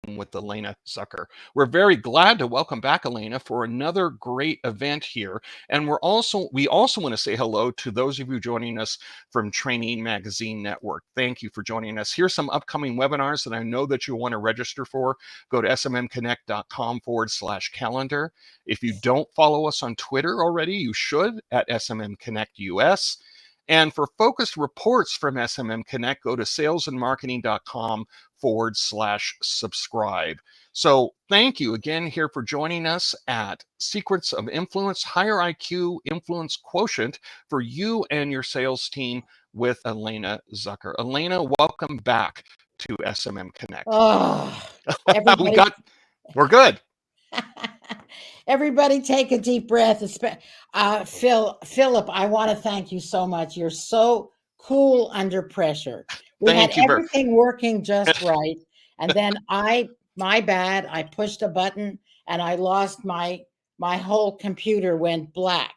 with Elena Zucker. We're very glad to welcome back Elena for another great event here. And we also want to say hello to those of you joining us from Training Magazine Network. Thank you for joining us. Here's some upcoming webinars that I know that you want to register for. Go to smmconnect.com/calendar. If you don't follow us on Twitter already, you should at SMM Connect US. And for focused reports from SMM Connect, go to salesandmarketing.com/subscribe. So thank you again here for joining us at Secrets of Influence, Higher IQ Influence Quotient for you and your sales team with Elena Zucker. Elena, welcome back to SMM Connect. Oh, everybody. We're good. Everybody take a deep breath. Philip, I want to thank you so much. You're so cool under pressure. We had everything working just right. And then my bad, I pushed a button and I lost my whole computer went black.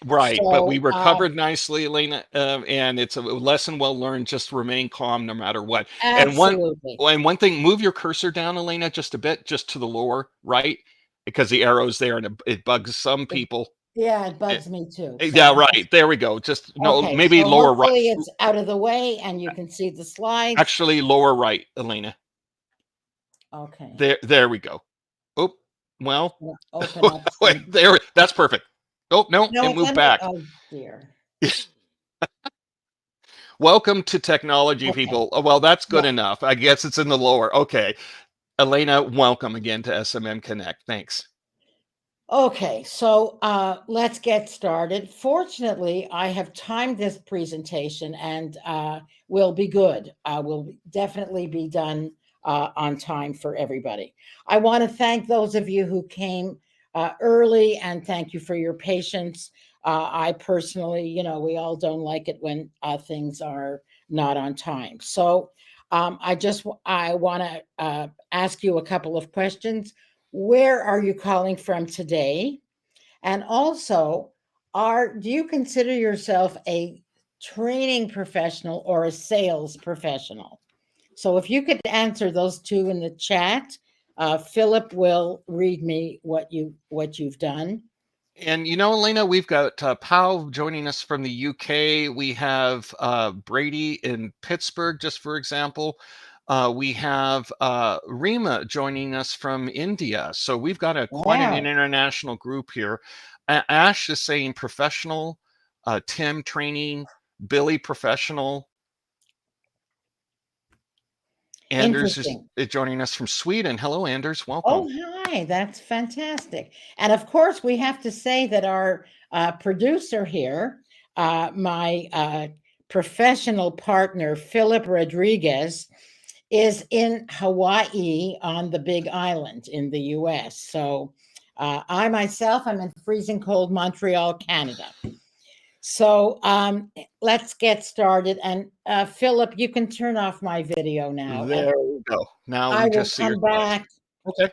Right, so, but we recovered nicely, Elena, and it's a lesson well learned. Just remain calm no matter what. Absolutely. And one thing, move your cursor down, Elena, just a bit, just to the lower right, because the arrow's there and it bugs some people. Yeah, it bugs me too. So. Yeah, right. There we go. Just maybe so lower hopefully right. It's out of the way and you can see the slides. Actually, lower right, Elena. Okay. There we go. Oh, well. Open up. Wait, there. That's perfect. Oh, no, it moved back. Oh, dear. Welcome to technology, people. Oh, well, that's good enough. I guess it's in the lower. Okay. Elena, welcome again to SMM Connect. Thanks. Okay, so let's get started. Fortunately, I have timed this presentation and will be good. Will definitely be done on time for everybody. I want to thank those of you who came early and thank you for your patience. I personally, we all don't like it when things are not on time. So I want to ask you a couple of questions. Where are you calling from today? And also, do you consider yourself a training professional or a sales professional? So if you could answer those two in the chat, Philip will read me what you've done. And Elena, we've got Pau joining us from the UK. We have Brady in Pittsburgh, just for example. We have Rima joining us from India. So we've got quite an international group here. Ash is saying professional, Tim training, Billy professional. Anders is joining us from Sweden. Hello, Anders. Welcome. Oh, hi. That's fantastic. And of course, we have to say that our producer here, my professional partner, Philip Rodriguez, is in Hawaii on the Big Island in the US. So I myself, I'm in freezing cold Montreal, Canada. So let's get started. And Philip, you can turn off my video now. There we go. Now I we just will come back. Okay.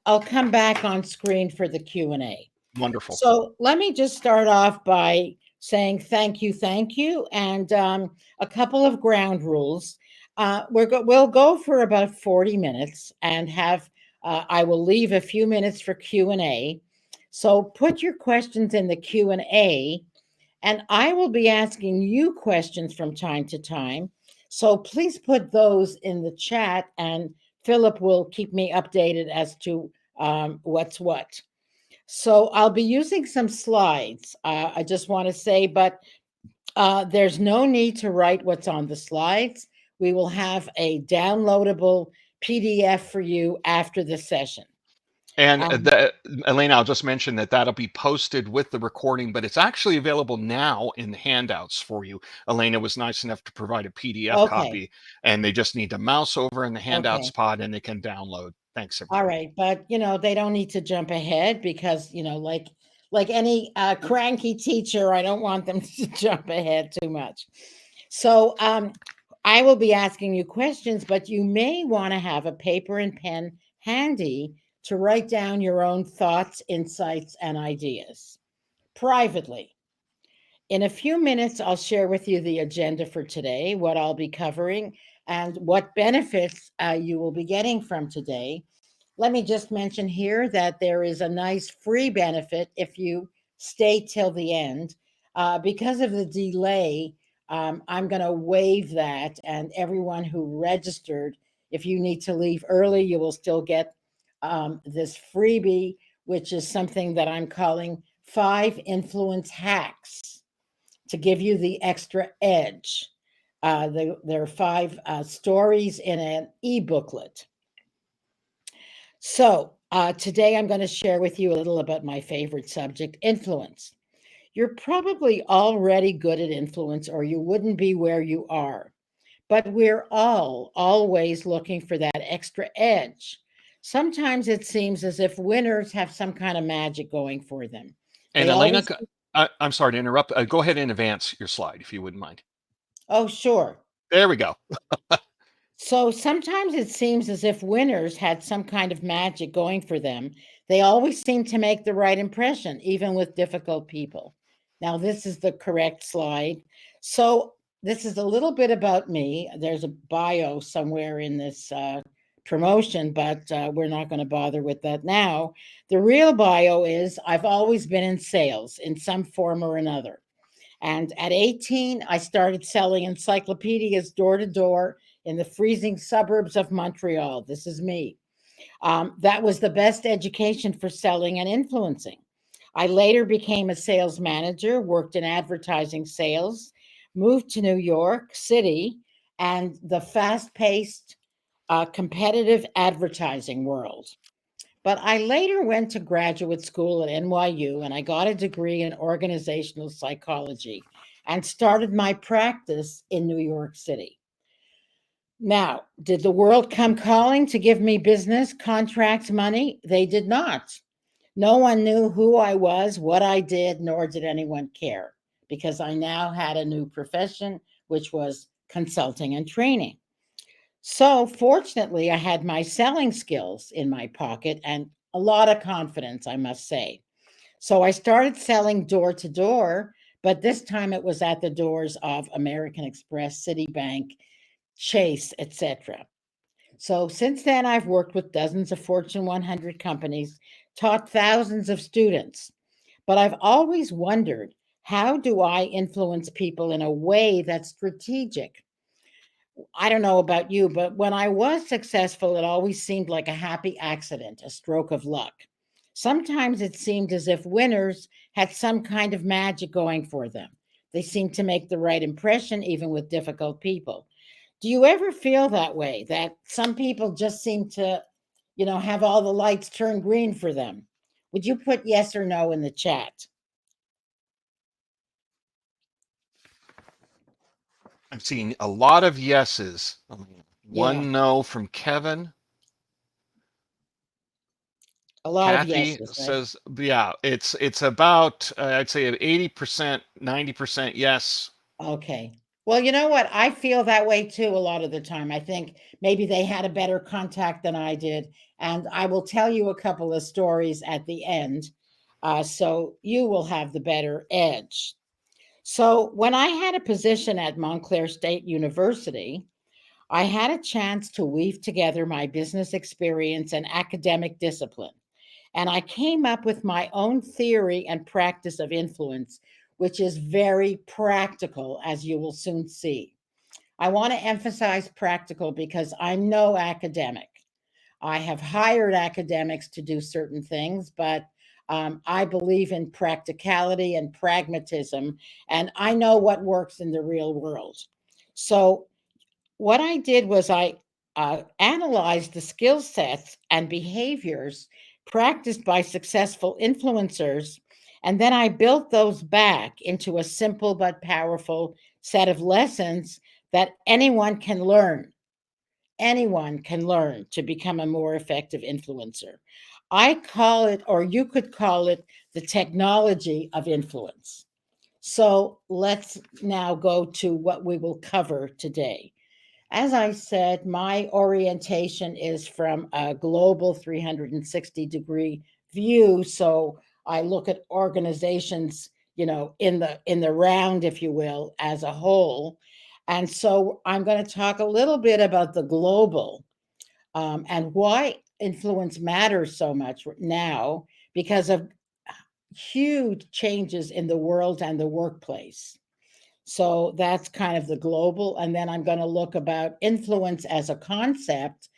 I'll come back on screen for the Q&A. Wonderful. So let me just start off by saying thank you, and a couple of ground rules. We'll go for about 40 minutes and have I will leave a few minutes for Q&A. So put your questions in the Q&A, and I will be asking you questions from time to time. So please put those in the chat, and Philip will keep me updated as to what's what. So I'll be using some slides. I just want to say, but there's no need to write what's on the slides. We will have a downloadable PDF for you after the session. And Elena, I'll just mention that that'll be posted with the recording, but it's actually available now in the handouts for you. Elena was nice enough to provide a PDF copy, and they just need to mouse over in the handouts pod and they can download. Thanks, everybody. All right, but they don't need to jump ahead because like any cranky teacher, I don't want them to jump ahead too much. So I will be asking you questions, but you may want to have a paper and pen handy to write down your own thoughts, insights, and ideas privately. In a few minutes, I'll share with you the agenda for today, what I'll be covering, and what benefits you will be getting from today. Let me just mention here that there is a nice free benefit if you stay till the end. Because of the delay, I'm going to waive that, and everyone who registered, if you need to leave early, you will still get this freebie, which is something that I'm calling 5 influence hacks to give you the extra edge. There are 5 stories in an e booklet. So, today I'm going to share with you a little about my favorite subject, influence. You're probably already good at influence, or you wouldn't be where you are. But we're all always looking for that extra edge. Sometimes it seems as if winners have some kind of magic going for them. And They Elena, always, I'm sorry to interrupt. Go ahead and advance your slide if you wouldn't mind. oh, sure. There we go. So sometimes it seems as if winners had some kind of magic going for them. They always seem to make the right impression, even with difficult people. Now, this is the correct slide. So, this is a little bit about me. There's a bio somewhere in this promotion, but we're not going to bother with that now. The real bio is I've always been in sales in some form or another. And at 18, I started selling encyclopedias door to door in the freezing suburbs of Montreal. This is me. That was the best education for selling and influencing. I later became a sales manager, worked in advertising sales, moved to New York City and the fast paced, competitive advertising world. But I later went to graduate school at NYU and I got a degree in organizational psychology and started my practice in New York City. Now, did the world come calling to give me business, contracts, money? They did not. No one knew who I was, what I did, nor did anyone care because I now had a new profession, which was consulting and training. So, fortunately, I had my selling skills in my pocket and a lot of confidence, I must say. So, I started selling door to door, but this time it was at the doors of American Express, Citibank, Chase, etc. So, since then, I've worked with dozens of Fortune 100 companies, taught thousands of students, but I've always wondered, how do I influence people in a way that's strategic? I don't know about you, but when I was successful, it always seemed like a happy accident, a stroke of luck. Sometimes it seemed as if winners had some kind of magic going for them. They seemed to make the right impression, even with difficult people. Do you ever feel that way? That some people just seem to, have all the lights turn green for them? Would you put yes or no in the chat? I'm seeing a lot of yeses. Yeah, One no from Kevin. a lot of Kathy yeses, right? says, yeah, it's about I'd say 80%, 90% yes. Okay. Well, you know what? I feel that way too a lot of the time. I think maybe they had a better contact than I did. And I will tell you a couple of stories at the end. So you will have the better edge. So, when I had a position at Montclair State University, I had a chance to weave together my business experience and academic discipline. And I came up with my own theory and practice of influence, which is very practical, as you will soon see. I want to emphasize practical because I'm no academic. I have hired academics to do certain things, but I believe in practicality and pragmatism, and I know what works in the real world. So, what I did was I analyzed the skill sets and behaviors practiced by successful influencers, and then I built those back into a simple but powerful set of lessons that anyone can learn. Anyone can learn to become a more effective influencer. I call it, or you could call it, the technology of influence. So let's now go to what we will cover today. As I said, my orientation is from a global 360-degree view. So I look at organizations, in the round, if you will, as a whole. And so I'm going to talk a little bit about the global, and why influence matters so much now because of huge changes in the world and the workplace. So that's kind of the global. And then I'm going to look about influence as a concept.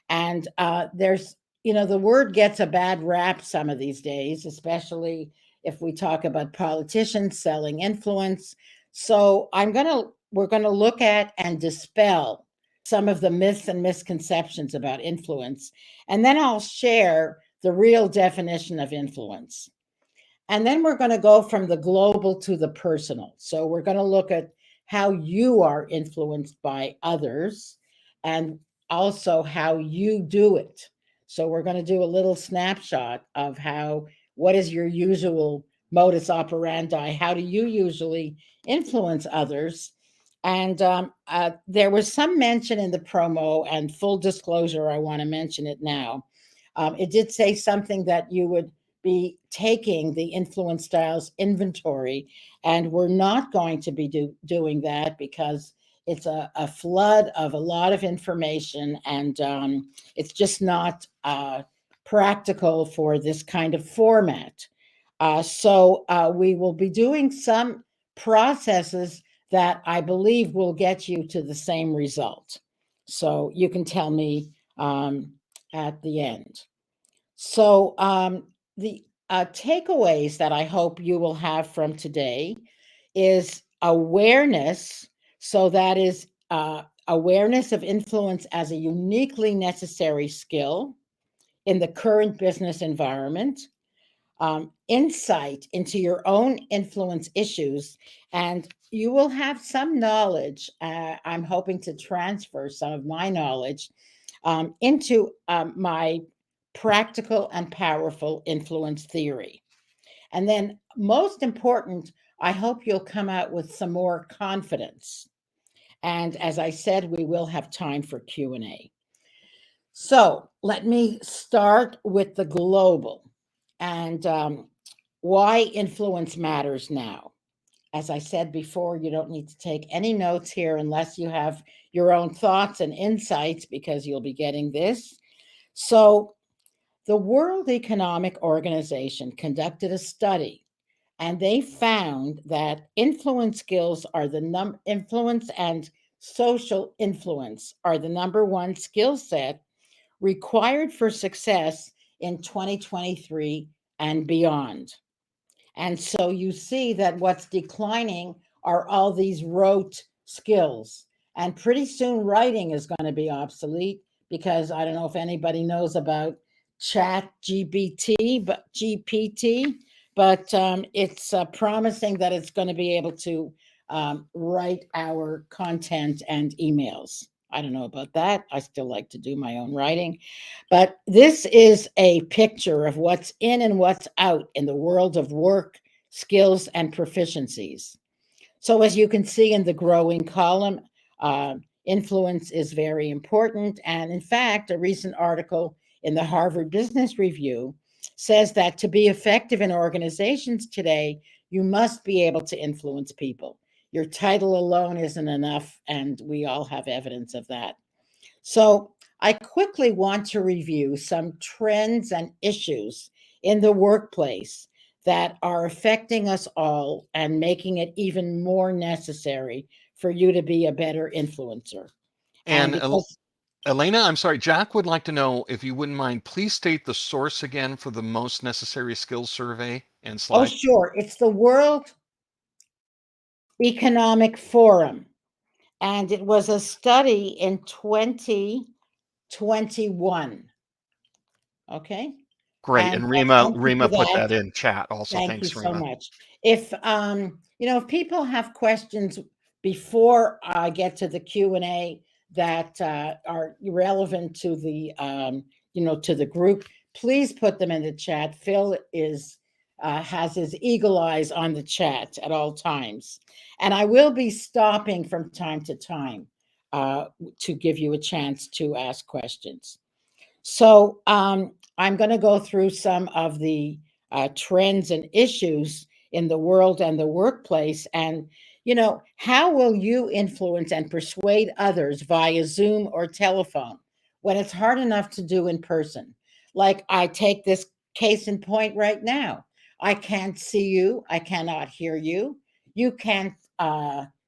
And the word gets a bad rap some of these days, especially if we talk about politicians selling influence. So we're going to look at and dispel some of the myths and misconceptions about influence. And then I'll share the real definition of influence. And then we're going to go from the global to the personal. So we're going to look at how you are influenced by others and also how you do it. So we're going to do a little snapshot of what is your usual modus operandi? How do you usually influence others? And there was some mention in the promo, and full disclosure, I want to mention it now. It did say something that you would be taking the influence styles inventory, and we're not going to be doing that because it's a flood of a lot of information, and it's just not practical for this kind of format. So we will be doing some processes that I believe will get you to the same result. So you can tell me at the end. So the takeaways that I hope you will have from today is awareness. So that is awareness of influence as a uniquely necessary skill in the current business environment, insight into your own influence issues, and you will have some knowledge. I'm hoping to transfer some of my knowledge into my practical and powerful influence theory. And then, most important, I hope you'll come out with some more confidence. And as I said, we will have time for Q&A. So let me start with the global and why influence matters now. As I said before, you don't need to take any notes here unless you have your own thoughts and insights, because you'll be getting this. So, the World Economic Organization conducted a study, and they found that influence skills are influence and social influence are the number one skill set required for success in 2023 and beyond. And so you see that what's declining are all these rote skills. And pretty soon writing is going to be obsolete, because I don't know if anybody knows about chat GPT, but it's promising that it's going to be able to write our content and emails. I don't know about that. I still like to do my own writing. But this is a picture of what's in and what's out in the world of work, skills, and proficiencies. So, as you can see in the growing column, uh, influence is very important. And in fact, a recent article in the Harvard Business Review says that to be effective in organizations today, you must be able to influence people. Your title alone isn't enough, and we all have evidence of that. So, I quickly want to review some trends and issues in the workplace that are affecting us all and making it even more necessary for you to be a better influencer. And And because, Elena, I'm sorry, Jack would like to know if you wouldn't mind, please state the source again for the most necessary skills survey and oh, slide. sure, it's the World Economic Forum, and it was a study in 2021. Okay. Great. And And Rima, thank you Rima for put that. that in chat also. Thank you Thanks, so Rima. much. If people have questions before I get to the Q&A that are relevant to the group, please put them in the chat. Phil has his eagle eyes on the chat at all times, and I will be stopping from time to time uh, to give you a chance to ask questions. So I'm going to go through some of the trends and issues in the world and the workplace. And, How will you influence and persuade others via Zoom or telephone when it's hard enough to do in person? Like I take this case in point right now. I can't see you. I cannot hear you. You can't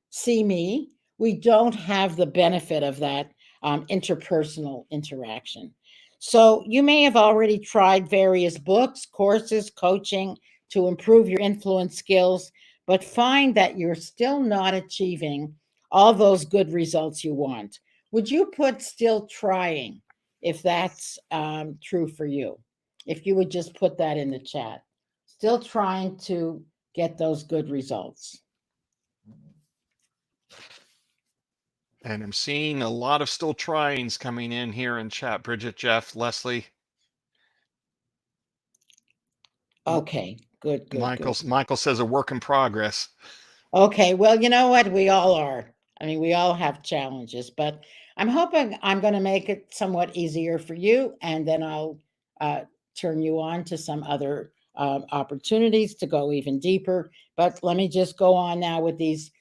see me. We don't have the benefit of that interpersonal interaction. So you may have already tried various books, courses, coaching to improve your influence skills, but find that you're still not achieving all those good results you want. Would you put still trying if that's true for you? If you would just put that in the chat. Still trying to get those good results. And I'm seeing a lot of still tryings coming in here in chat. Bridget, Jeff, Leslie, Okay, good, good, Michael. good. Michael says a work in progress. Okay, well, you know what? We all are. I mean, we all have challenges, but I'm hoping I'm going to make it somewhat easier for you, and then I'll uh, turn you on to some other opportunities to go even deeper. But let me just go on now with these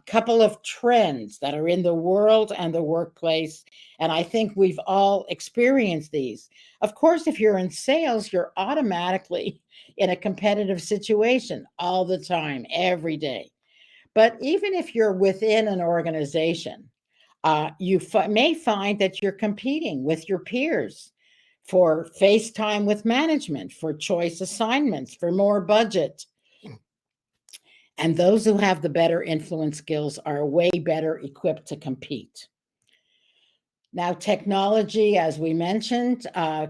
couple of trends that are in the world and the workplace, and I think we've all experienced these. Of course, if you're in sales, you're automatically in a competitive situation all the time, every day. But even if you're within an organization, you may find that you're competing with your peers for face time with management, for choice assignments, for more budget. And those who have the better influence skills are way better equipped to compete. Now, technology, as we mentioned,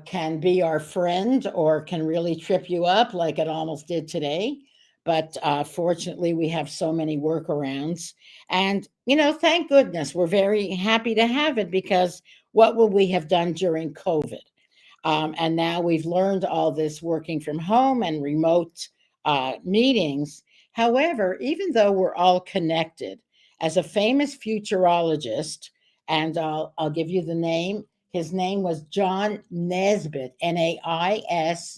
can be our friend or can really trip you up like it almost did today. But fortunately, we have so many workarounds. And, thank goodness we're very happy to have it because what would we have done during COVID? And now we've learned all this working from home and remote meetings. However, even though we're all connected, as a famous futurologist, and I'll give you the name. His name was John Nesbitt, Naisbitt.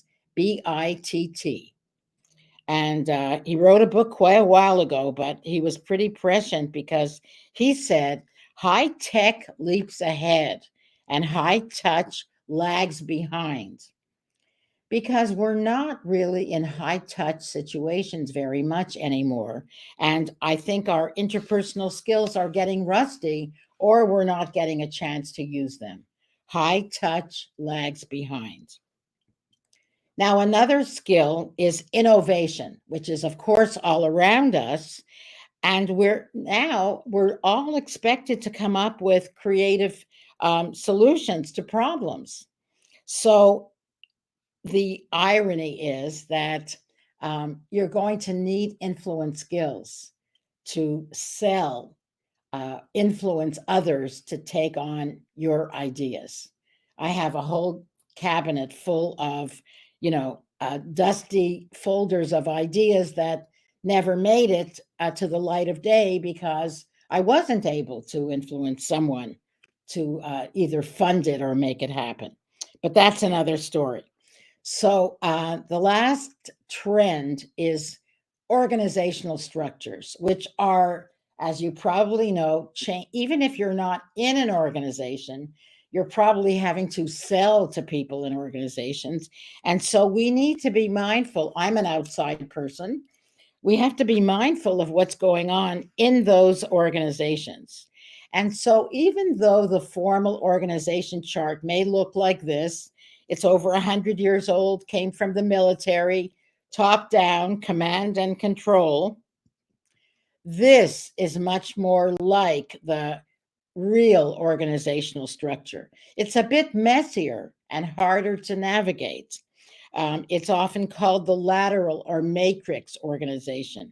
And he wrote a book quite a while ago, but he was pretty prescient because he said high tech leaps ahead and high touch lags behind because we're not really in high touch situations very much anymore. And I think our interpersonal skills are getting rusty or we're not getting a chance to use them. High touch lags behind. Now, another skill is innovation, which is, of course, all around us. And we're all expected to come up with creative solutions to problems. So the irony is that you're going to need influence skills to sell, influence others to take on your ideas. I have a whole cabinet full of, dusty folders of ideas that never made it to the light of day because I wasn't able to influence someone to either fund it or make it happen. But that's another story. So the last trend is organizational structures, which are, as you probably know, even if you're not in an organization, you're probably having to sell to people in organizations. And so we need to be mindful. I'm an outside person. We have to be mindful of what's going on in those organizations. And so, even though the formal organization chart may look like this, it's over 100 years old, came from the military, top down, command and control. This is much more like the real organizational structure. It's a bit messier and harder to navigate. It's often called the lateral or matrix organization.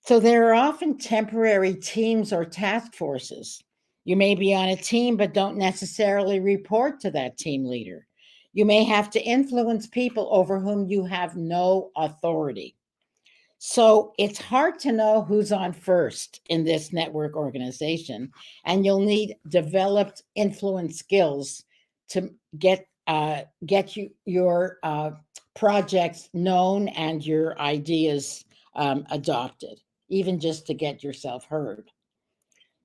So there are often temporary teams or task forces. You may be on a team, but don't necessarily report to that team leader. You may have to influence people over whom you have no authority. So it's hard to know who's on first in this network organization, and you'll need developed influence skills to get your projects known and your ideas adopted. even just to get yourself heard.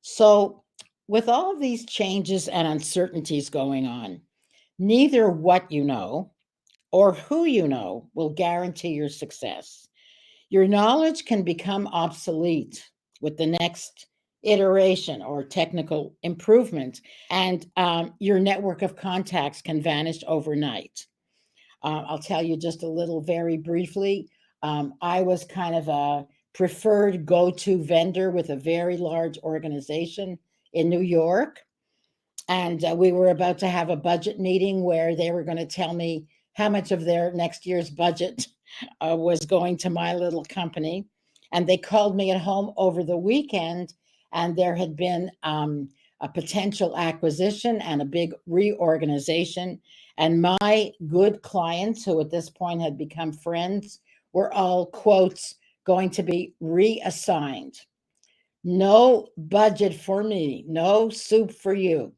So, with all of these changes and uncertainties going on, neither what you know or who you know will guarantee your success. Your knowledge can become obsolete with the next iteration or technical improvement, and your network of contacts can vanish overnight. I'll tell you just a little very briefly. I was kind of a preferred go to vendor with a very large organization in New York. And we were about to have a budget meeting where they were going to tell me how much of their next year's budget was going to my little company. And they called me at home over the weekend, and there had been a potential acquisition and a big reorganization. And my good clients, who at this point had become friends, were all, quotes, going to be reassigned. No budget for me, no soup for you.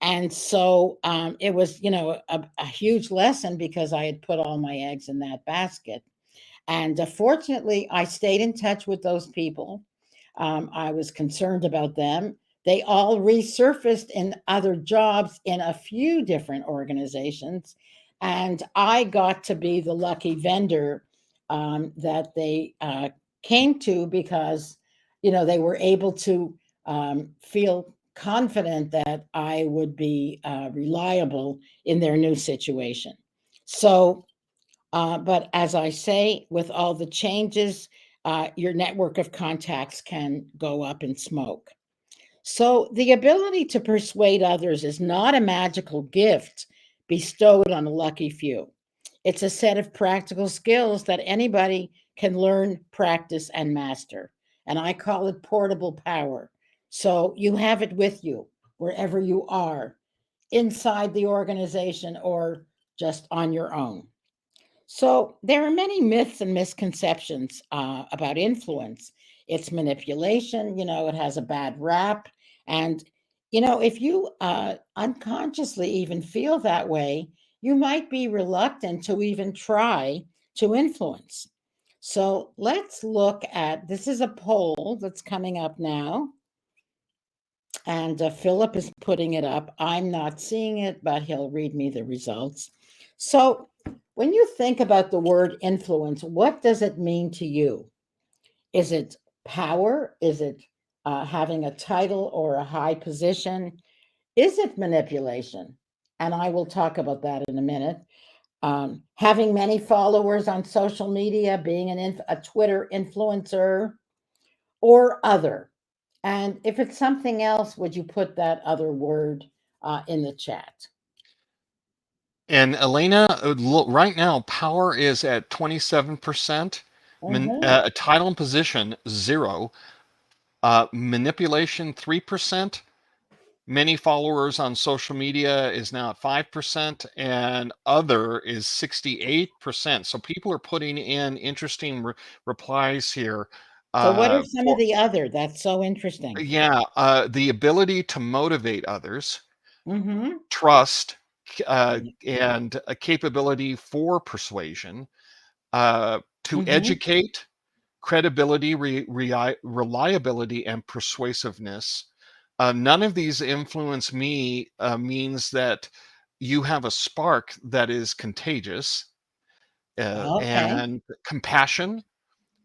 And so it was, a huge lesson because I had put all my eggs in that basket. And fortunately, I stayed in touch with those people. I was concerned about them. They all resurfaced in other jobs in a few different organizations. And I got to be the lucky vendor that they came to because, they were able to feel confident that I would be reliable in their new situation. So, but as I say, with all the changes, your network of contacts can go up in smoke. So, the ability to persuade others is not a magical gift bestowed on a lucky few. It's a set of practical skills that anybody can learn, practice, and master. And I call it portable power. So, you have it with you wherever you are, inside the organization or just on your own. So there are many myths and misconceptions about influence. It's manipulation, it has a bad rap. And, if you unconsciously even feel that way, you might be reluctant to even try to influence. So let's look at this is a poll that's coming up now. And Philip is putting it up. I'm not seeing it, but he'll read me the results. So, when you think about the word influence, what does it mean to you? Is it power? Is it having a title or a high position? Is it manipulation? And I will talk about that in a minute. Having many followers on social media, being a Twitter influencer, or other. And if it's something else, would you put that other word in the chat? And Elena, right now, power is at 27%, Mm-hmm. title and position, 0, manipulation, 3%, many followers on social media is now at 5%, and other is 68%. So people are putting in interesting replies here. So, what are some of For the other? That's so interesting. Yeah, the ability to motivate others, Mm-hmm. trust, and a capability for persuasion, to Mm-hmm. educate, credibility, reliability, and persuasiveness. None of these influence me means that you have a spark that is contagious, Okay. and compassion,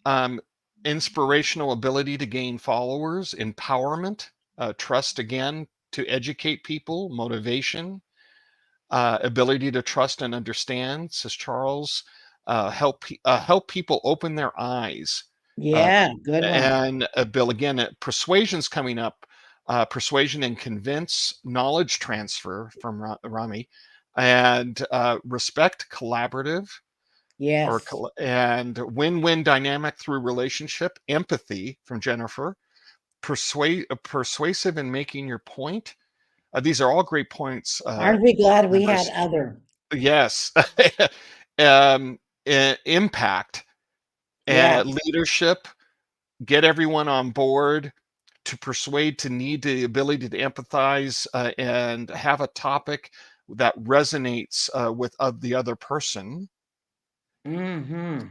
um, inspirational ability to gain followers, empowerment, trust again to educate people, motivation, ability to trust and understand, says Charles, help people open their eyes. Uh, Yeah, good one. and Bill, again, persuasion's coming up. Persuasion and convince, knowledge transfer from Rami, and respect, collaborative, Yes. and win-win dynamic through relationship, empathy from Jennifer, persuasive in making your point. These are all great points, Aren't we glad we had members. other? Yes. um, Impact, Yes. leadership, get everyone on board, to persuade, to need the ability to empathize, and have a topic that resonates with the other person. Mm-hmm.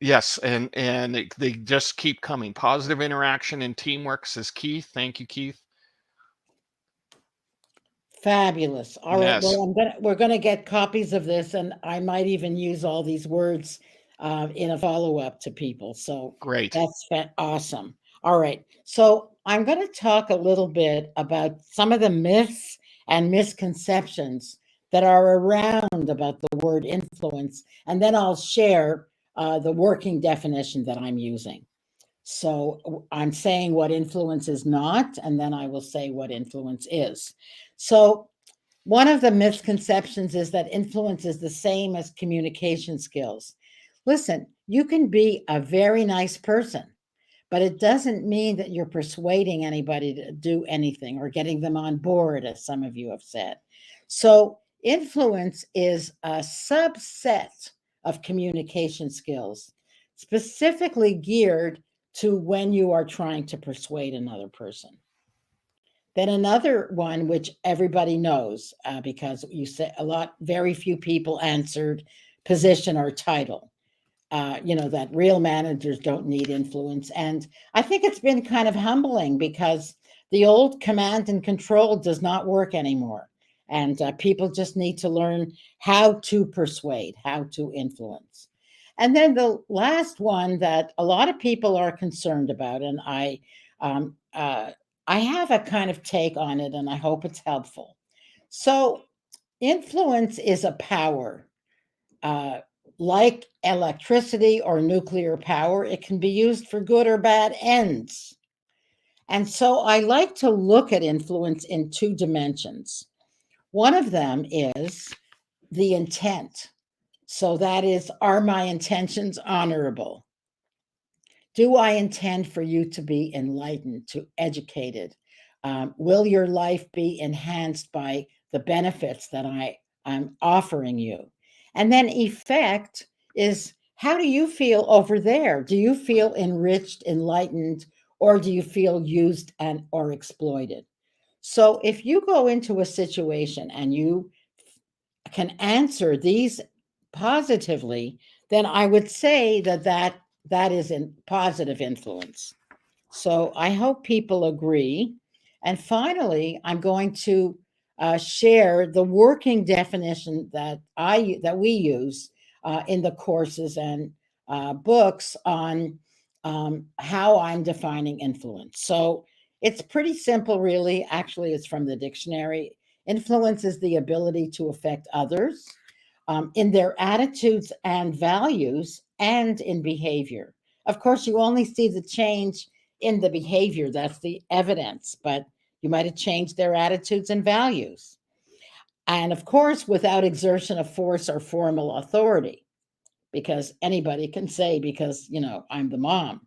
Yes, and they just keep coming. Positive interaction and teamwork, says Keith. Thank you, Keith. Fabulous. All right. Well, Yes, we're gonna get copies of this, and I might even use all these words in a follow up to people. So great. that's awesome. All right. So I'm going to talk a little bit about some of the myths and misconceptions that are around about the word influence, and then I'll share the working definition that I'm using. So I'm saying what influence is not, and then I will say what influence is. So one of the misconceptions is that influence is the same as communication skills. Listen, you can be a very nice person, but it doesn't mean that you're persuading anybody to do anything or getting them on board, as some of you have said. So, influence is a subset of communication skills, specifically geared to when you are trying to persuade another person. Then another one, which everybody knows, because you said a lot, very few people answered position or title. That real managers don't need influence. And I think it's been kind of humbling because the old command and control does not work anymore. And people just need to learn how to persuade, how to influence. And then the last one that a lot of people are concerned about, and um, uh, I have a kind of take on it, and I hope it's helpful. So, influence is a power. Uh, like electricity or nuclear power, it can be used for good or bad ends. And so I like to look at influence in two dimensions. One of them is the intent. So that is, are my intentions honorable? Do I intend for you to be enlightened, to educated? Will your life be enhanced by the benefits that I'm offering you? And then effect is, how do you feel over there? Do you feel enriched, enlightened, or do you feel used and or exploited? So if you go into a situation and you can answer these positively, then I would say that is in positive influence. So I hope people agree. And finally, I'm going to share the working definition that we use in the courses and books on how I'm defining influence. So it's pretty simple, really. Actually, it's from the dictionary. Influence is the ability to affect others in their attitudes and values and in behavior. Of course, you only see the change in the behavior, that's the evidence, but you might have changed their attitudes and values. And of course, without exertion of force or formal authority, because anybody can say, because, I'm the mom.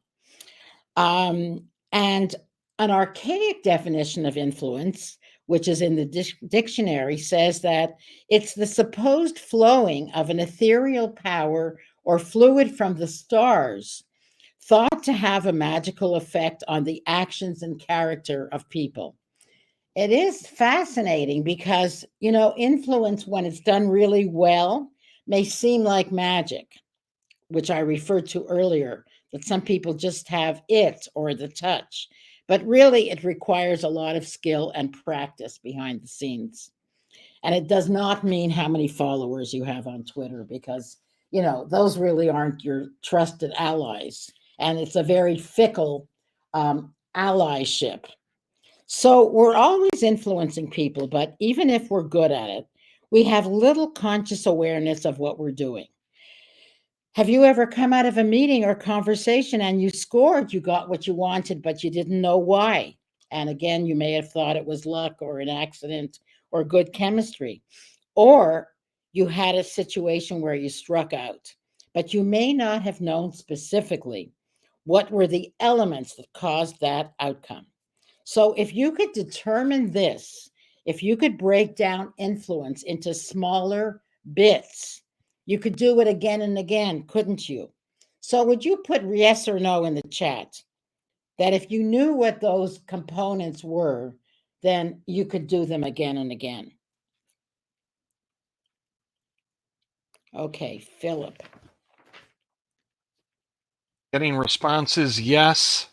Um, and an archaic definition of influence, which is in the dictionary, says that it's the supposed flowing of an ethereal power or fluid from the stars, thought to have a magical effect on the actions and character of people. It is fascinating because, influence, when it's done really well, may seem like magic, which I referred to earlier, that some people just have it or the touch. But really, it requires a lot of skill and practice behind the scenes. And it does not mean how many followers you have on Twitter, because, those really aren't your trusted allies. And it's a very fickle allyship. So we're always influencing people, but even if we're good at it, we have little conscious awareness of what we're doing. Have you ever come out of a meeting or conversation and you scored, you got what you wanted, but you didn't know why? And again, you may have thought it was luck or an accident or good chemistry. Or you had a situation where you struck out, but you may not have known specifically what were the elements that caused that outcome. So if you could determine this, if you could break down influence into smaller bits, you could do it again and again, couldn't you? So would you put yes or no in the chat? That if you knew what those components were, then you could do them again and again. Okay, Philip. Getting responses, yes.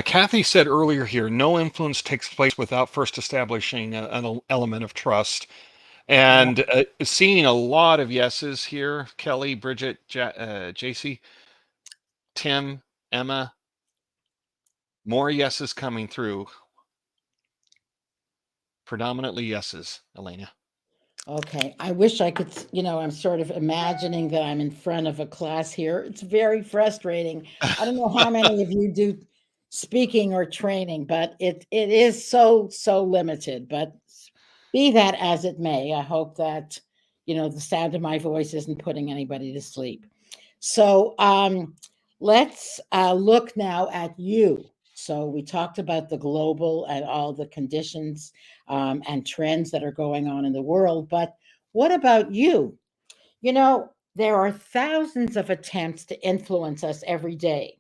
Kathy said earlier here, no influence takes place without first establishing an element of trust. Yeah. And seeing a lot of yeses here, Kelly, Bridget, JC, Tim, Emma, more yeses coming through. Predominantly yeses, Elena. Okay. I wish I could, I'm sort of imagining that I'm in front of a class here. It's very frustrating. I don't know how many of you do speaking or training, but it is so limited. But be that as it may, I hope that, the sound of my voice isn't putting anybody to sleep. So let's look now at you. So we talked about the global and all the conditions and trends that are going on in the world. But what about you? There are thousands of attempts to influence us every day.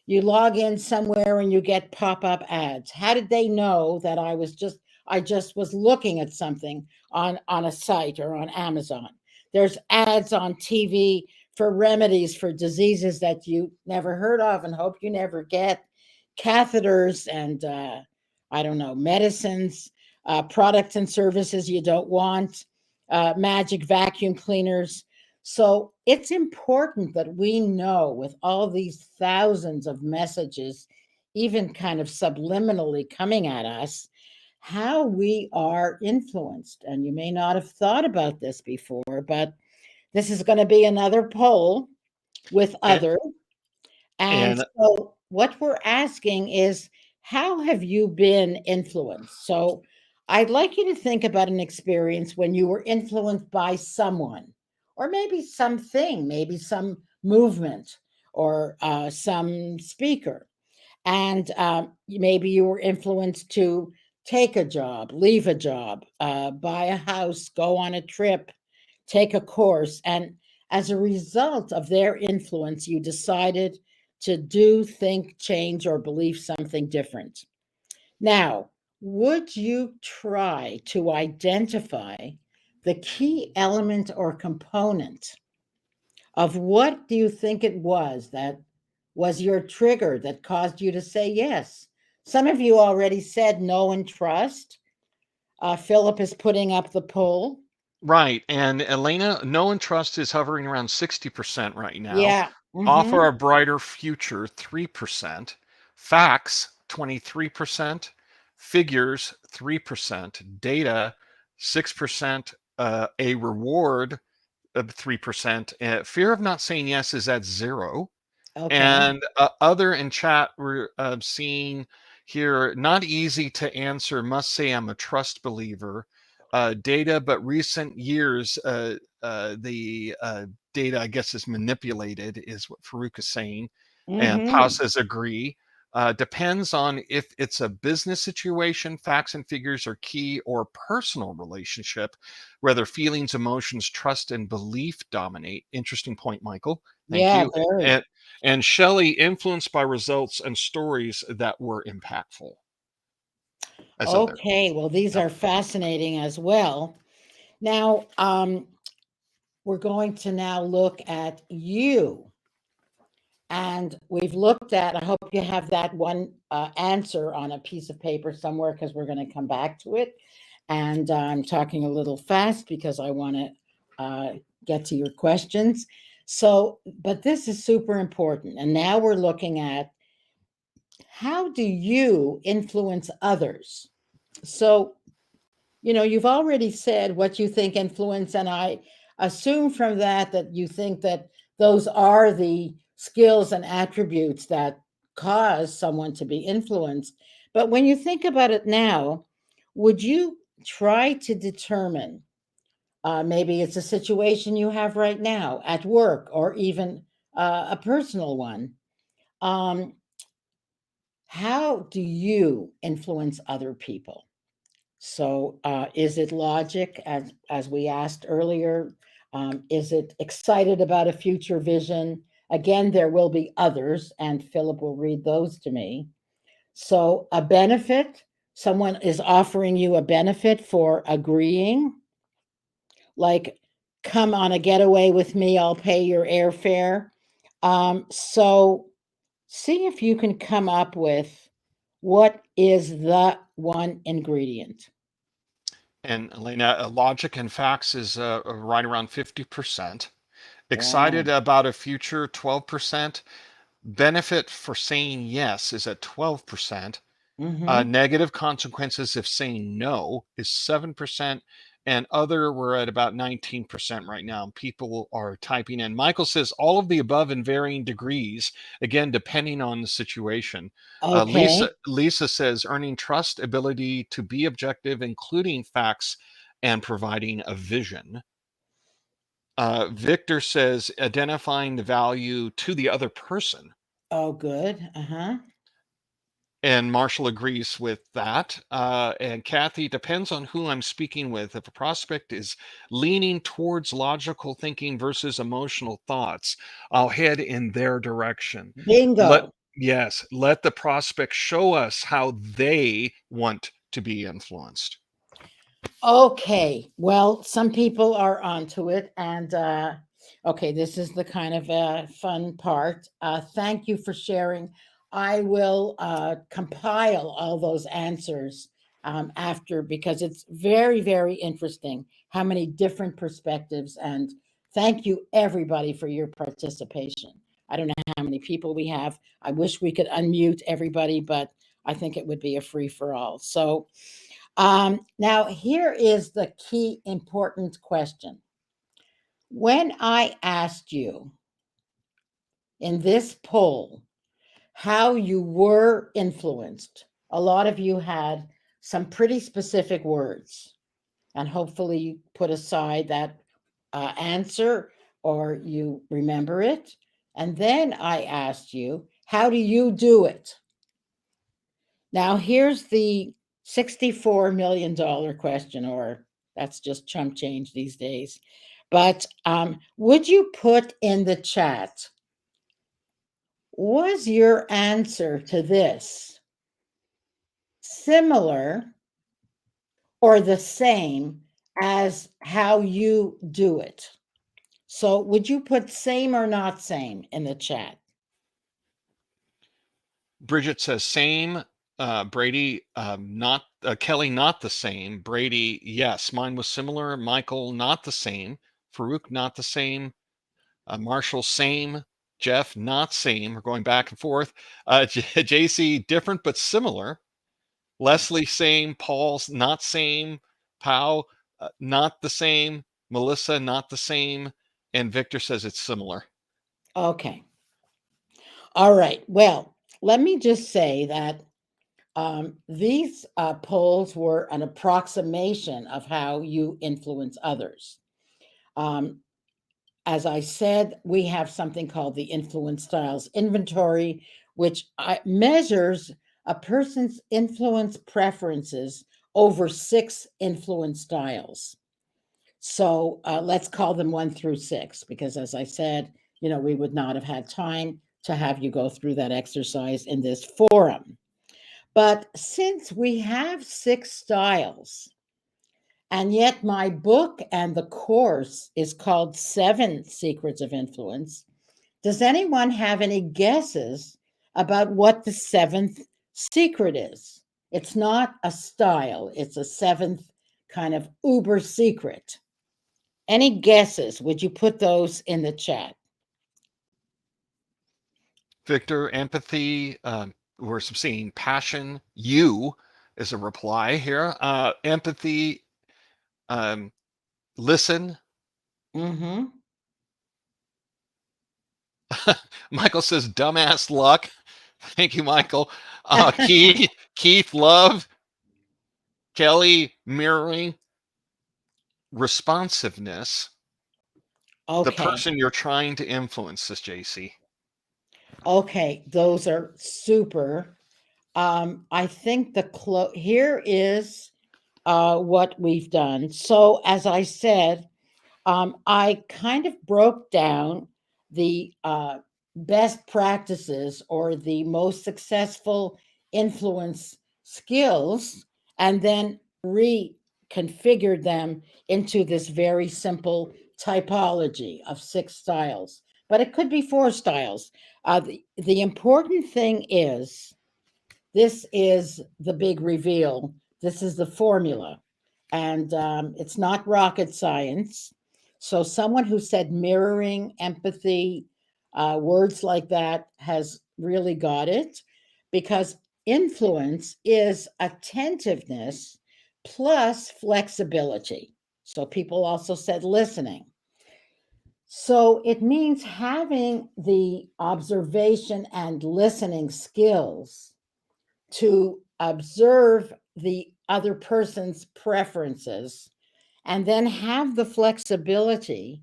You log in somewhere and you get pop-up ads. How did they know that I just was looking at something on a site or on Amazon? There's ads on TV for remedies for diseases that you never heard of and hope you never get, catheters and I don't know, medicines, products and services you don't want, magic vacuum cleaners. So it's important that we know with all these thousands of messages, even kind of subliminally coming at us, how we are influenced. And you may not have thought about this before, but this is going to be another poll with And, other. And and so, what we're asking is, how have you been influenced? So, I'd like you to think about an experience when you were influenced by someone, or maybe something, maybe some movement, or some speaker. And maybe you were influenced to take a job, leave a job, buy a house, go on a trip, take a course. And as a result of their influence, you decided to do, think, change, or believe something different. Now, would you try to identify the key element or component of what do you think it was that was your trigger that caused you to say yes? Some of you already said no and trust. Philip is putting up the poll. right. And Elena, no and trust is hovering around 60% right now. Yeah. Offer Mm-hmm. a brighter future, 3%. Facts, 23%. Figures, 3%. Data, 6%. A reward of 3%. Fear of not saying yes is at zero. Okay. And other in chat, we're seeing here, not easy to answer, must say I'm a trust believer. Data, but recent years, the data, I guess, is manipulated, is what Farouk is saying. And Pau Mm-hmm. says agree. Depends on if it's a business situation, facts and figures are key, or personal relationship, whether feelings, emotions, trust, and belief dominate. Interesting point, Michael. Thank Yeah, you. very. And Shelley, influenced by results and stories that were impactful as other. Okay. Well, these Yep. are fascinating as well. Now, we're going to now look at you. And we've looked at, I hope you have that one answer on a piece of paper somewhere because we're going to come back to it. And I'm talking a little fast because I want to get to your questions. So, but this is super important. And now we're looking at how do you influence others? So, you've already said what you think influence, and I assume from that that you think that those are the skills and attributes that cause someone to be influenced. But when you think about it now, would you try to determine, maybe it's a situation you have right now at work or even a personal one, um, how do you influence other people? So, is it logic, as we asked earlier? Is it excited about a future vision? Again, there will be others, and Philip will read those to me. So, a benefit, someone is offering you a benefit for agreeing, like come on a getaway with me, I'll pay your airfare. So see if you can come up with what is the one ingredient. And Elena, logic and facts is right around 50%. Excited Wow. about a future, 12%. Benefit for saying yes is at 12%. Mm-hmm. Negative consequences if saying no is 7%. And other, we're at about 19% right now. People are typing in. Michael says all of the above in varying degrees, again, depending on the situation. Okay. Lisa says earning trust, ability to be objective, including facts, and providing a vision. Victor says identifying the value to the other person. Oh, good. Uh-huh. And Marshall agrees with that. And Kathy, depends on who I'm speaking with. If a prospect is leaning towards logical thinking versus emotional thoughts, I'll head in their direction. Let Bingo. yes, let the prospect show us how they want to be influenced. Okay. Well, some people are onto it. And okay, this is the kind of fun part. Thank you for sharing. I will compile all those answers after because it's very, very interesting how many different perspectives. And thank you, everybody, for your participation. I don't know how many people we have. I wish we could unmute everybody, but I think it would be a free for all. So, now, here is the key important question. When I asked you in this poll how you were influenced, a lot of you had some pretty specific words, and hopefully you put aside that answer or you remember it. And then I asked you, how do you do it? Now, here's the $64 million question, or that's just chump change these days. But would you put in the chat, was your answer to this similar or the same as how you do it? So, would you put same or not same in the chat? Bridget says same. Brady, not Kelly, not the same. Brady, yes, mine was similar. Michael, not the same. Farouk, not the same. Marshall, same. Jeff, not same. We're going back and forth. JC, different but similar. Leslie, same. Paul's not same. Pow, not the same. Melissa, not the same. And Victor says it's similar. Okay. All right. Well, let me just say that these polls were an approximation of how you influence others. Um, as I said, we have something called the Influence Styles Inventory, which measures a person's influence preferences over 6 influence styles. So let's call them 1 through 6, because as I said, we would not have had time to have you go through that exercise in this forum. But since we have 6 styles, and yet my book and the course is called 7 Secrets of Influence, does anyone have any guesses about what the 7th secret is? It's not a style, it's a 7th kind of uber secret. Any guesses? Would you put those in the chat? Victor, empathy. We're seeing passion. You is a reply here. Empathy. Um, listen. Mm-hmm. Michael says dumbass luck. Thank you, Michael. Keith, love. Kelly, mirroring. Responsiveness. The Okay. person you're trying to influence, says JC. Okay. Those are super. I think here is what we've done. So, as I said, I kind of broke down the best practices or the most successful influence skills and then reconfigured them into this very simple typology of 6 styles, but it could be 4 styles. The important thing is this is the big reveal. This is the formula. And it's not rocket science. So, someone who said mirroring, empathy, words like that has really got it, because influence is attentiveness plus flexibility. So, people also said listening. So, it means having the observation and listening skills to observe the other person's preferences and then have the flexibility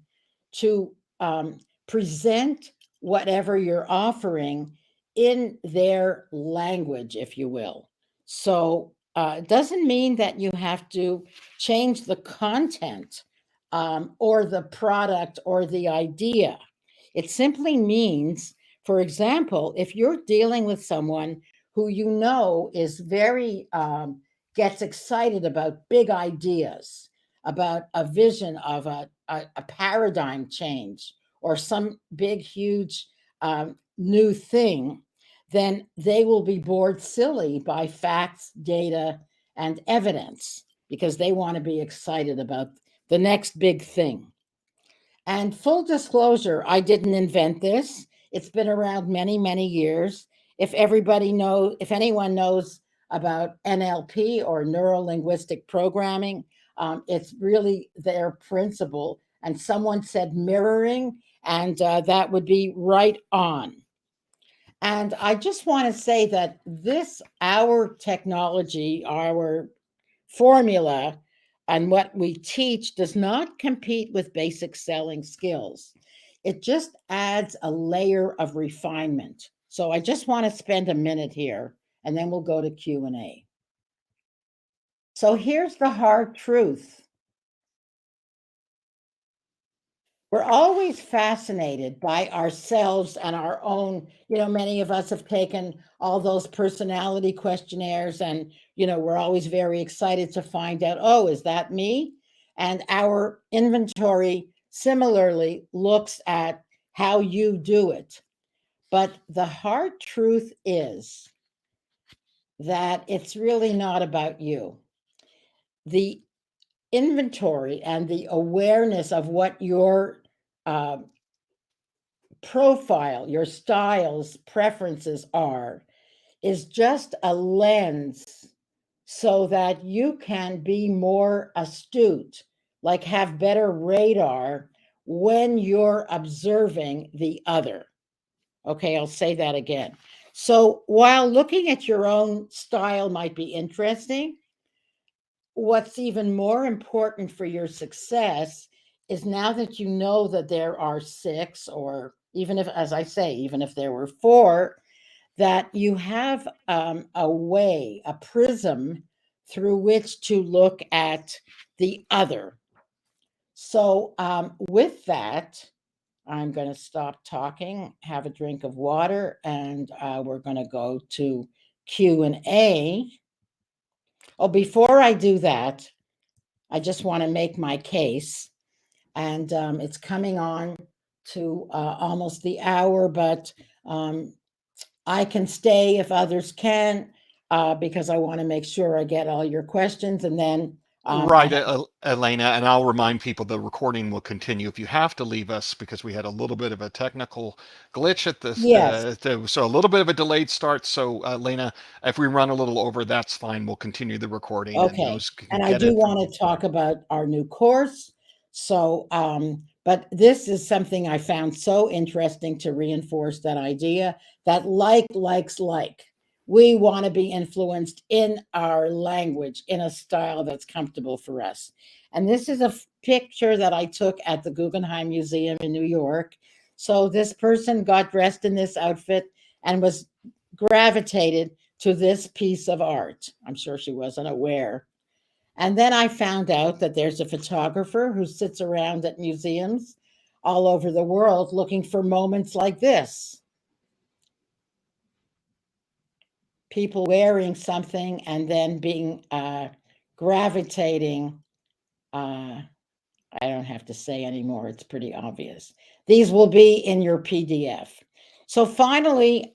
to um, present whatever you're offering in their language, if you will. So it doesn't mean that you have to change the content or the product or the idea. It simply means, for example, if you're dealing with someone who you know is very gets excited about big ideas, about a vision of a paradigm change or some big, huge new thing, then they will be bored silly by facts, data, and evidence because they want to be excited about the next big thing. And full disclosure, I didn't invent this. It's been around many, many years. If anyone knows about NLP or neuro linguistic programming, it's really their principle. And someone said mirroring, and that would be right on. And I just want to say that our technology, our formula, and what we teach does not compete with basic selling skills. It just adds a layer of refinement. So I just want to spend a minute here and then we'll go to Q&A. So here's the hard truth. We're always fascinated by ourselves and our own, many of us have taken all those personality questionnaires, and we're always very excited to find out, oh, is that me? And our inventory similarly looks at how you do it. But the hard truth is that it's really not about you. The inventory and the awareness of what your uh, profile, your styles, preferences are, is just a lens so that you can be more astute, like have better radar when you're observing the other. Okay, I'll say that again. So while looking at your own style might be interesting, what's even more important for your success is, now that you know that there are 6, or even if, as I say, even if there were 4, that you have a way, a prism through which to look at the other. So with that, I'm going to stop talking, have a drink of water, and we're going to go to Q&A. Oh, before I do that, I just want to make my case, and it's coming on to almost the hour, but um, I can stay if others can, because I want to make sure I get all your questions, and then I Right, have, Elena, and I'll remind people the recording will continue. If you have to leave us because we had a little bit of a technical glitch at this, yes, so a little bit of a delayed start. So, Elena, if we run a little over, that's fine. We'll continue the recording, and okay. those can And I get do it want from. to talk about our new course. So, but this is something I found so interesting to reinforce that idea that likes like. We want to be influenced in our language in a style that's comfortable for us. And this is a picture that I took at the Guggenheim Museum in New York. So this person got dressed in this outfit and was gravitated to this piece of art. I'm sure she wasn't aware. And then I found out that there's a photographer who sits around at museums all over the world looking for moments like this, people wearing something and then being gravitating. Uh, I don't have to say anymore. It's pretty obvious. These will be in your PDF. So finally,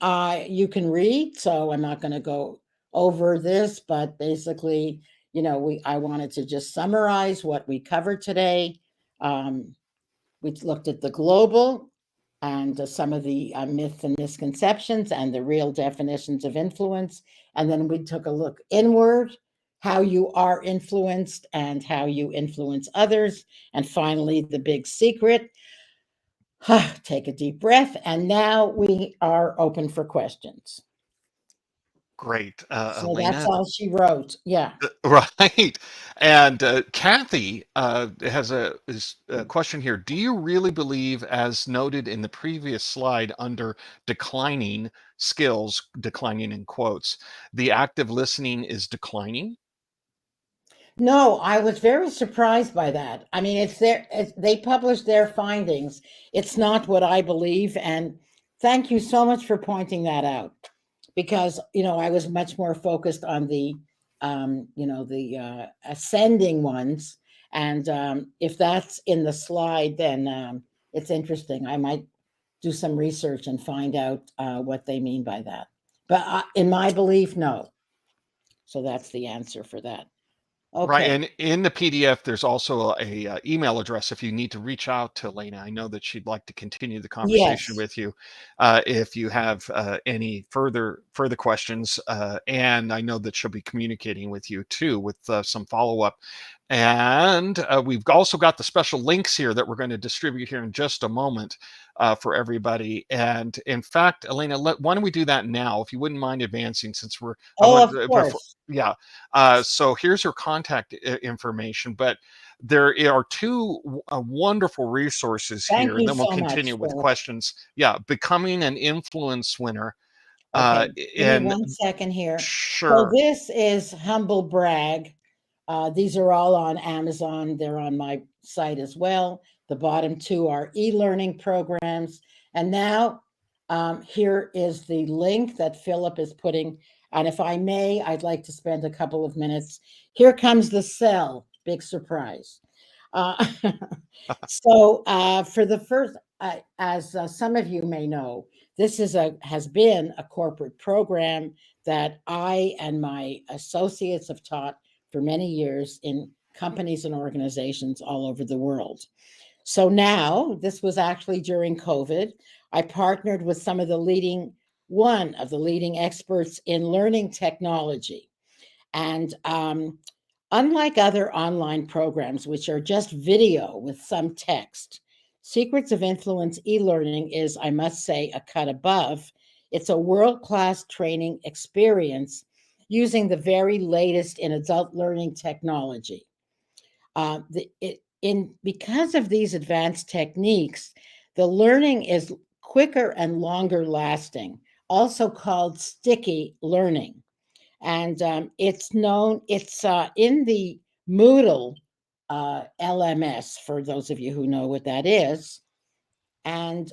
you can read. So I'm not going to go over this, but basically, I wanted to just summarize what we covered today. Um, we looked at the global and some of the myths and misconceptions and the real definitions of influence. And then we took a look inward, how you are influenced and how you influence others. And finally, the big secret. Take a deep breath. And now we are open for questions. Great, So that's Elena. all she wrote. Yeah. Right. And Kathy has a question here. Do you really believe, as noted in the previous slide under declining skills, declining in quotes, the active listening is declining? No, I was very surprised by that. I mean, they published their findings. It's not what I believe. And thank you so much for pointing that out because, I was much more focused on the ascending ones. And if that's in the slide, then it's interesting. I might do some research and find out what they mean by that. But in my belief, no. So that's the answer for that. Right, Okay. and in the PDF, there's also a email address if you need to reach out to Lena. I know that she'd like to continue the conversation Yes. with you if you have any further questions. And I know that she'll be communicating with you too with some follow up. And we've also got the special links here that we're going to distribute here in just a moment for everybody. And in fact, Elena, why don't we do that now? If you wouldn't mind advancing, since I Oh, want of before, course. yeah. So here's her contact information, but there are two wonderful resources Thank here, and you then we'll so much continue with for questions. Yeah, becoming an influence winner. Uh, okay, give me and 1 second here. So sure, this is Humble Brag. These are all on Amazon. They're on my site as well. The bottom 2 are e-learning programs. And now, here is the link that Philip is putting, and if I may, I'd like to spend a couple of minutes. Here comes the cell, big surprise. Uh, so, for the first, as some of you may know, this has been a corporate program that I and my associates have taught for many years in companies and organizations all over the world. So now, this was actually during COVID. I partnered with one of the leading experts in learning technology. And unlike other online programs, which are just video with some text, Secrets of Influence e learning is, I must say, a cut above. It's a world class training experience using the very latest in adult learning technology. Because of these advanced techniques, the learning is quicker and longer lasting, also called sticky learning. And it's in the Moodle LMS, for those of you who know what that is. And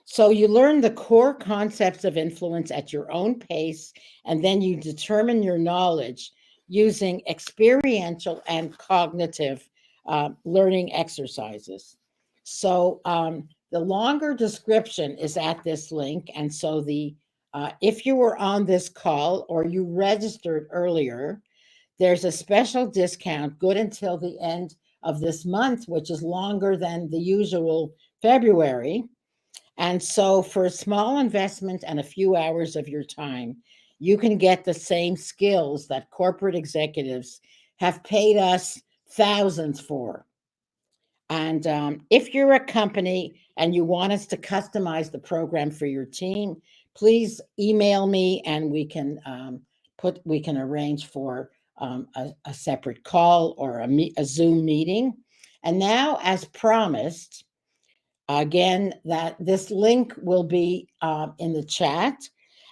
so you learn the core concepts of influence at your own pace, and then you determine your knowledge using experiential and cognitive learning exercises. So the longer description is at this link, and so the if you were on this call or you registered earlier, there's a special discount good until the end of this month, which is longer than the usual February. And so, for a small investment and a few hours of your time, you can get the same skills that corporate executives have paid us thousands for. And if you're a company and you want us to customize the program for your team, please email me and we can arrange for a separate call or a Zoom meeting. And now, as promised, again, that this link will be in the chat,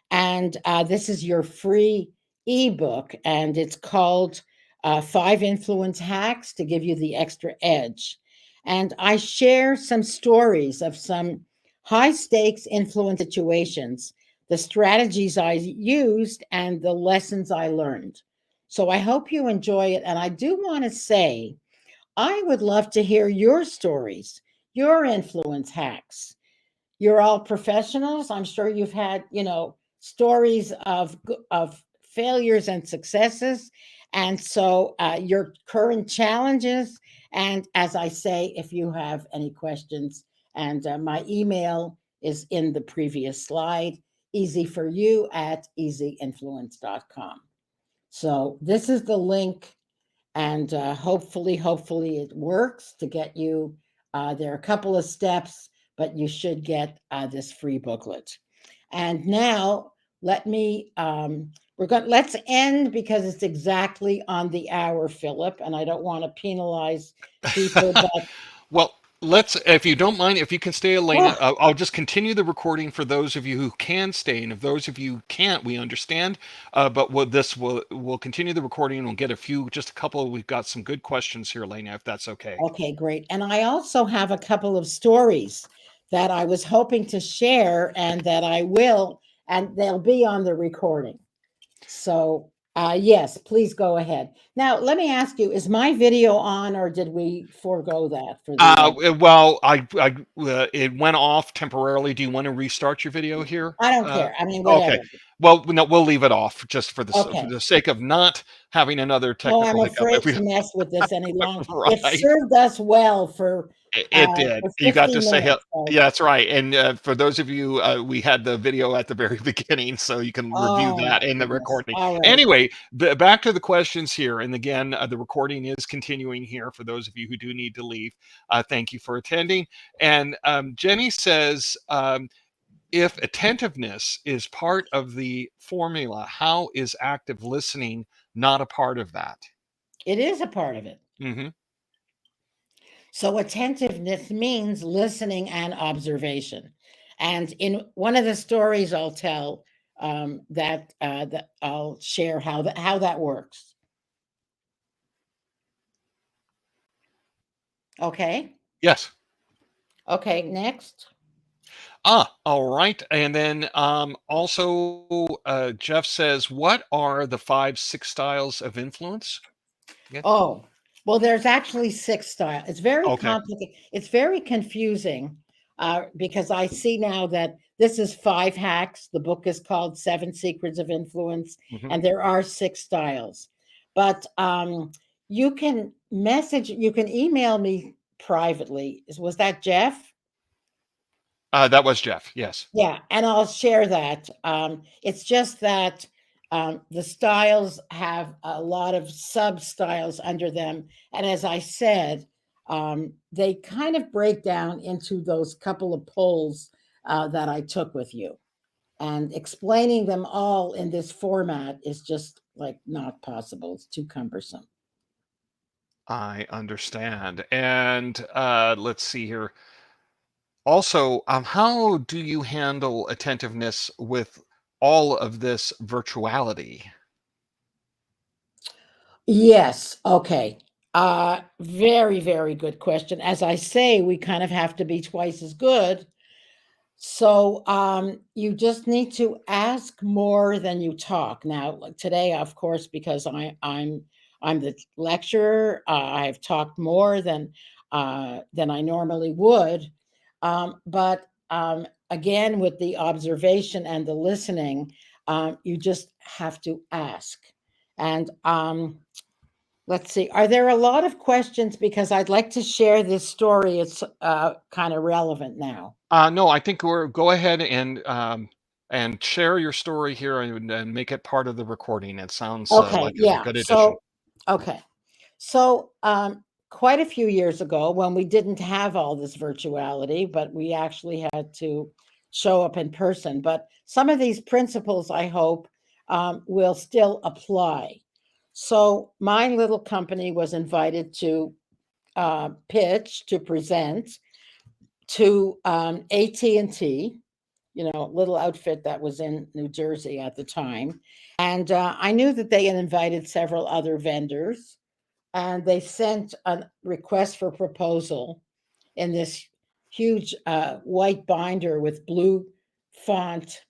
and this is your free ebook, and it's called 5 Influence Hacks to Give You the Extra Edge. And I share some stories of some high stakes influence situations, the strategies I used, and the lessons I learned. So I hope you enjoy it. And I do want to say, I would love to hear your stories, your influence hacks. You're all professionals. I'm sure you've had, stories of failures and successes, and so your current challenges. And as I say, if you have any questions, and my email is in the previous slide, easy for you at easyinfluence.com. So this is the link, and hopefully it works to get you. There are a couple of steps, but you should get this free booklet. And now let me let's end because it's exactly on the hour, Philip, and I don't want to penalize people, but Well, let's, if you don't mind, if you can stay, Elena, oh, I'll just continue the recording for those of you who can stay, and if those of you who can't, we understand. But we'll continue the recording, and we'll get a few, just a couple. We've got some good questions here, Elena, if that's okay. okay, great. And I also have a couple of stories that I was hoping to share and that I will, and they'll be on the recording. So, yes, please go ahead. Now, let me ask you, is my video on or did we forego that for the Well, it went off temporarily. Do you want to restart your video here? I don't care. I mean, Okay. whatever. Well, no, we'll leave it off just for Okay. the sake of not having another Oh, I'm technical hiccup. If afraid we, to mess with this any longer. It right. served us well It did. for You got 50 to say minutes. hello. So, Yeah, that's right. And for those of you, we had the video at the very beginning, so you can review oh that my in the goodness. recording. All right. Anyway, back to the questions here. And again, the recording is continuing here for those of you who do need to leave. Thank you for attending. And Jenny says, if attentiveness is part of the formula, how is active listening not a part of that? It is a part of it. Hmm. So attentiveness means listening and observation. And in one of the stories I'll tell, that I'll share how that works. Okay. Yes. Okay. Next. All right. And then also, Jeff says, what are the five, six styles of influence? Yeah. Oh, well, there's actually six style. It's very Okay. complicated. It's very confusing because I see now that this is five hacks. The book is called Seven Secrets of Influence, Hmm. and there are six styles. But you can email me privately. Was that Jeff? That was Jeff. Yes. Yeah, and I'll share that. It's just that the styles have a lot of sub styles under them. And as I said, they kind of break down into those couple of polls that I took with you. And explaining them all in this format is just like not possible. It's too cumbersome. I understand. And let's see here. Also, how do you handle attentiveness with all of this virtuality? Yes. Okay. Very, very good question. As I say, we kind of have to be twice as good. So you just need to ask more than you talk. Now, like today, of course, because I'm the lecturer, I've talked more than I normally would. But again, with the observation and the listening, you just have to ask. And let's see, are there a lot of questions? Because I'd like to share this story. It's kind of relevant now. No, I think we're go ahead and share your story here and make it part of the recording. It sounds Okay, like a yeah. good addition. Okay. So, quite a few years ago, when we didn't have all this virtuality, but we actually had to show up in person. But some of these principles, I hope, will still apply. So, my little company was invited to pitch, to present to AT&T, little outfit that was in New Jersey at the time. And I knew that they had invited several other vendors, and they sent a request for proposal in this huge white binder with blue font,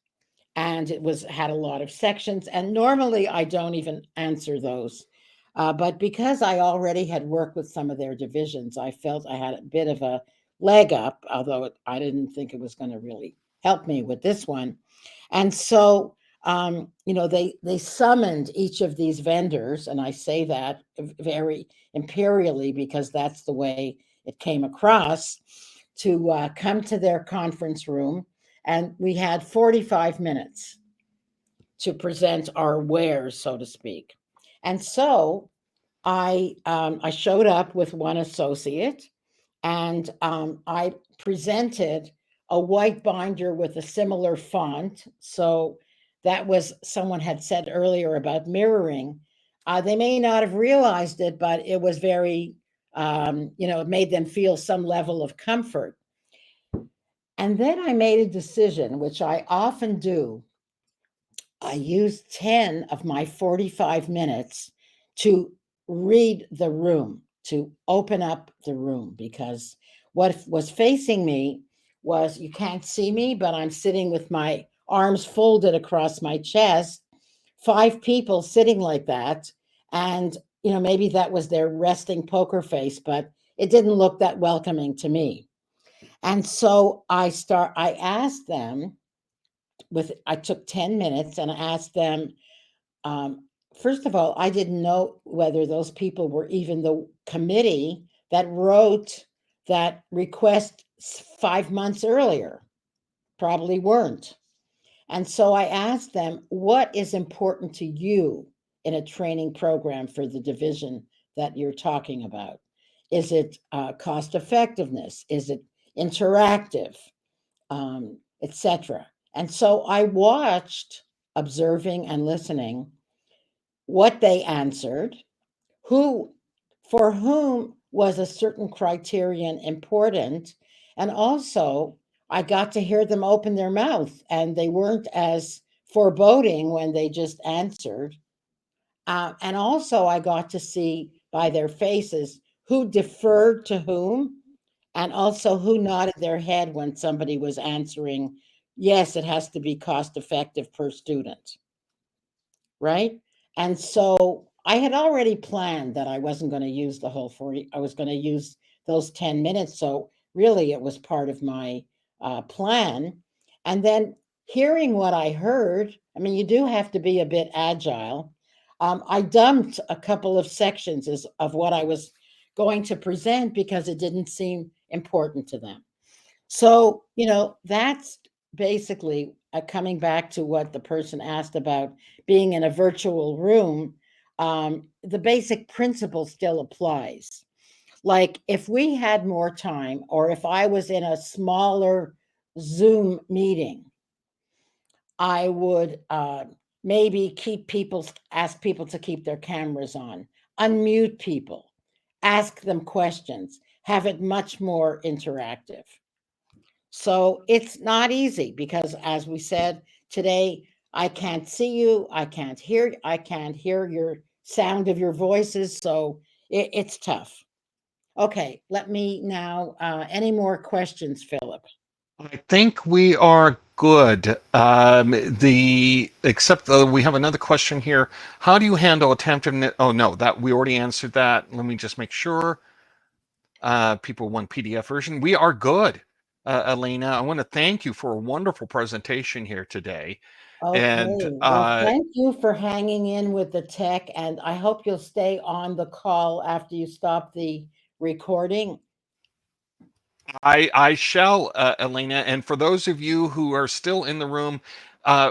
and it was had a lot of sections. And normally I don't even answer those. But because I already had worked with some of their divisions, I felt I had a bit of a leg up, although I didn't think it was going to really help me with this one. And so, they summoned each of these vendors, and I say that very imperially because that's the way it came across, to come to their conference room, and we had 45 minutes to present our wares, so to speak. And so I showed up with one associate, and I presented a white binder with a similar font. So that was, someone had said earlier about mirroring. They may not have realized it, but it was very, it made them feel some level of comfort. And then I made a decision, which I often do. I used 10 of my 45 minutes to read the room, to open up the room, because what was facing me was, you can't see me, but I'm sitting with my arms folded across my chest, five people sitting like that. And, maybe that was their resting poker face, but it didn't look that welcoming to me. And so I asked them, I took 10 minutes and I asked them, um, first of all, I didn't know whether those people were even the committee that wrote that request 5 months earlier. Probably weren't. And so I asked them, what is important to you in a training program for the division that you're talking about? Is it cost effectiveness? Is it interactive? Etc. And so I watched, observing and listening, what they answered, who, for whom was a certain criterion important, and also I got to hear them open their mouth, and they weren't as foreboding when they just answered. And also I got to see by their faces who deferred to whom, and also who nodded their head when somebody was answering, yes, it has to be cost effective per student, right? And so I had already planned that I wasn't going to use the whole 40, I was going to use those 10 minutes. So really, it was part of my plan. And then hearing what I heard, I mean, you do have to be a bit agile. I dumped a couple of sections of what I was going to present because it didn't seem important to them. So, that's basically coming back to what the person asked about being in a virtual room. The basic principle still applies. Like, if we had more time, or if I was in a smaller Zoom meeting, I would maybe ask people to keep their cameras on, unmute people, ask them questions, have it much more interactive. So it's not easy because, as we said today, I can't see you, I can't hear your sound of your voices. So it's tough. Okay, let me now. Any more questions, Philip? I think we are good. The except we have another question here. How do you handle attempted? Oh no, that we already answered that. Let me just make sure. People want PDF version. We are good, Elena. I want to thank you for a wonderful presentation here today. And Okay, well, thank you for hanging in with the tech, and I hope you'll stay on the call after you stop the recording. I shall, Elena. And for those of you who are still in the room,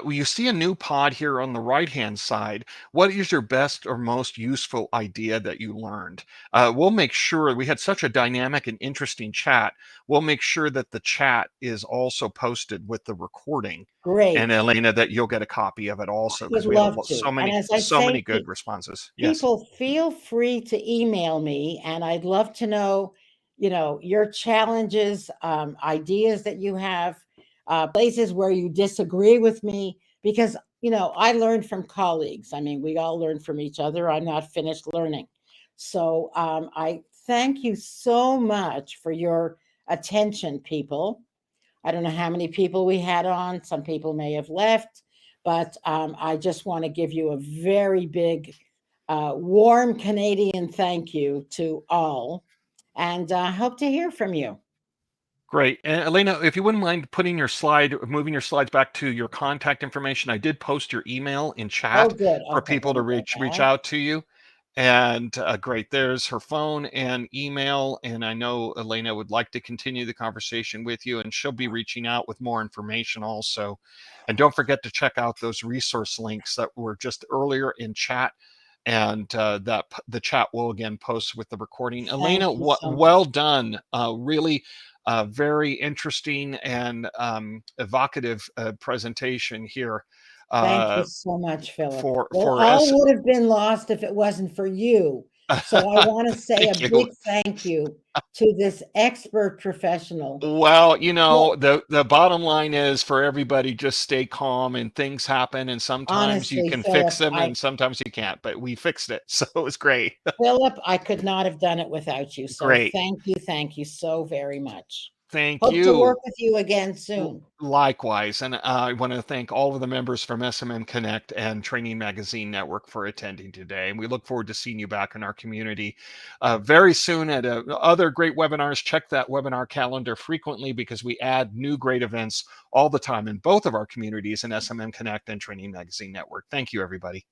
you see a new pod here on the right hand side. What is your best or most useful idea that you learned? We'll make sure we had such a dynamic and interesting chat. We'll make sure that the chat is also posted with the recording. And Great. Elena, that you'll get a copy of it also, Would because we had love so to. And many, as I so say, many good responses. Yes. people feel free to email me, and I'd love to know, your challenges, ideas that you have, places where you disagree with me, because, I learn from colleagues. I mean, we all learn from each other. I'm not finished learning. So I thank you so much for your attention, people. I don't know how many people we had on. Some people may have left, but I just want to give you a very big warm Canadian thank you to all, and hope to hear from you. Great. And Elena, if you wouldn't mind moving your slides back to your contact information, I did post your email in Oh, chat good. for Okay, people let to me get reach that. out to you. And great, there's her phone and email. And I know Elena would like to continue the conversation with you, and she'll be reaching out with more information also. And don't forget to check out those resource links that were just earlier in chat, and that the chat will again post with the recording. Thank Elena, you so well much. done. Really very interesting and evocative presentation here Thank you uh, so much, Philip. Well, for all S. would have been lost if it wasn't for you. So I want to say a Thank you. big thank you to this expert professional. Well, Well, the bottom line is for everybody, just stay calm, and things happen, and sometimes you honestly, can fix Philip, them I and sometimes you can't, but we fixed it. So it was great. Philip, I could not have done it without you. So Great. thank you so very much. Thank Hope to you. work with you again soon. Likewise, and I want to thank all of the members from SMM Connect and Training Magazine Network for attending today. And we look forward to seeing you back in our community very soon at other great webinars. Check that webinar calendar frequently, because we add new great events all the time in both of our communities in SMM Connect and Training Magazine Network. Thank you, everybody.